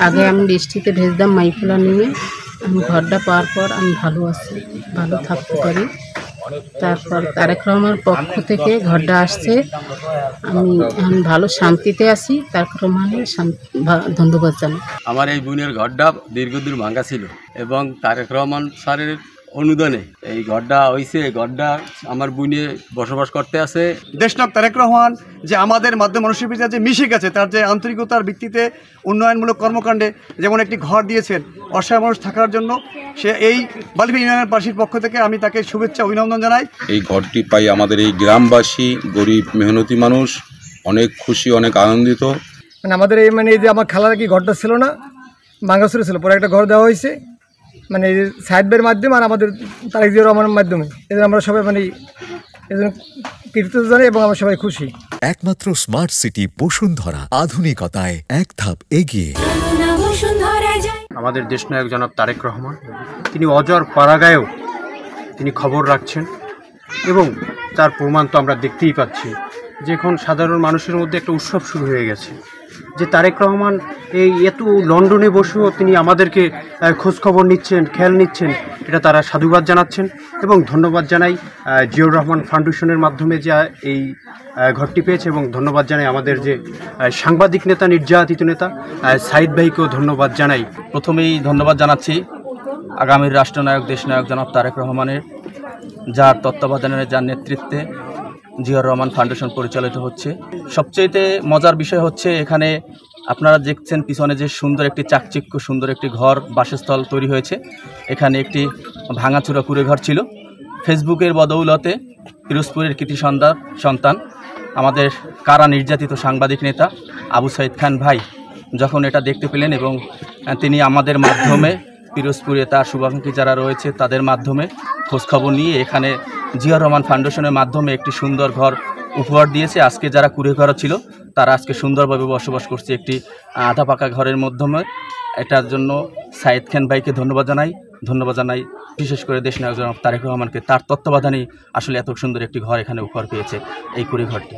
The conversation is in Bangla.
আগে আমি বৃষ্টিতে ভেজতাম মাইফুলা নিয়ে। আমি ঘরটা পাওয়ার পর আমি ভালো আছি, ভালো থাকতে পারি। তারপর তারেক রহমানের পক্ষ থেকে ঘরটা আসছে, আমি এখন ভালো শান্তিতে আছি। তারেক রহমানের ধন্যবাদ জানাই। আমার এই বোনের ঘরটা দীর্ঘদিন ভাঙা ছিল এবং তারেক রহমান স্যারের অনুদানে এই ঘরটা হয়েছে। এই ঘরটা আমার বোনে বসবাস করতে আছে। দেশনায়ক তারেক রহমান যে আমাদের মাধ্যমে মানুষের ভিতরে যে মিশে গেছে, তার যে আন্তরিকতার ভিত্তিতে উন্নয়নমূলক কর্মকাণ্ডে যেমন একটি ঘর দিয়েছেন অসহায় মানুষ থাকার জন্য, সে এই বালিভি ইউনিয়নের বাসীর পক্ষ থেকে আমি তাকে শুভেচ্ছা অভিনন্দন জানাই। এই ঘরটি পাই আমাদের এই গ্রামবাসী, গরিব মেহনতি মানুষ অনেক খুশি, অনেক আনন্দিত। মানে আমাদের এই এই যে আমার খালার কি ঘরটা ছিল না, ভাঙা ছিল, পরে একটা ঘর দেওয়া হয়েছে মানে সাইড বের মাধ্যমে আর আমাদের তারেক জিয়া রহমানের মাধ্যমে। এদের আমরা সবাই এজন্য কৃতজ্ঞতা জানাই এবং আমরা সবাই খুশি। একমাত্র স্মার্ট সিটি বসুন্ধরা, আধুনিকতায় এক ধাপ এগিয়ে। আমাদের দেশনায়ক জনাব তারেক রহমান, তিনি অজর পাড়াগাঁয়েও তিনি খবর রাখছেন এবং তার প্রমাণ তো আমরা দেখতেই পাচ্ছি যে এখন সাধারণ মানুষের মধ্যে একটা উৎসব শুরু হয়ে গেছে যে তারেক রহমান এই এত লন্ডনে বসেও তিনি আমাদেরকে খোঁজখবর নিচ্ছেন, খেয়াল নিচ্ছেন। এটা তারা সাধুবাদ জানাচ্ছেন এবং ধন্যবাদ জানাই জিয়াউর রহমান ফাউন্ডেশনের মাধ্যমে যে এই ঘরটি পেয়েছে এবং ধন্যবাদ জানাই আমাদের যে সাংবাদিক নেতা, নির্যাতিত নেতা সাইদ ভাইকেও ধন্যবাদ জানাই। প্রথমেই ধন্যবাদ জানাচ্ছি আগামীর রাষ্ট্রনায়ক দেশনায়ক জনাব তারেক রহমানের, যার তত্ত্বাবধানের, যার নেতৃত্বে জিয়াউর রহমান ফাউন্ডেশন পরিচালিত হচ্ছে। সবচেয়ে মজার বিষয় হচ্ছে এখানে আপনারা দেখছেন পিছনে যে সুন্দর একটি চাকচিক্য সুন্দর একটি ঘর, বাসস্থল তৈরি হয়েছে। এখানে একটি ভাঙাচুরা কুড়ে ঘর ছিল। ফেসবুকের বদৌলতে পিরোজপুরের কৃতি সন্তান আমাদের কারা নির্যাতিত সাংবাদিক নেতা আবু সাইদ খান ভাই যখন এটা দেখতে পেলেন এবং তিনি আমাদের মাধ্যমে পিরোজপুরে তার শুভাকাঙ্ক্ষী যারা রয়েছে তাদের মাধ্যমে খোঁজখবর নিয়ে এখানে জিয়াউর রহমান ফাউন্ডেশনের মাধ্যমে একটি সুন্দর ঘর উপহার দিয়েছে। আজকে যারা কুড়ে ঘর ছিল তারা আজকে সুন্দরভাবে বসবাস করছে একটি আধা পাকা ঘরের মাধ্যমে। এটার জন্য সাইদ খান ভাইকে ধন্যবাদ জানাই বিশেষ করে দেশনায়ক জনাব তারেক রহমানকে। তার তত্ত্বাবধানেই আসলে এত সুন্দর একটি ঘর এখানে উপহার পেয়েছে এই কুড়ে ঘরটি।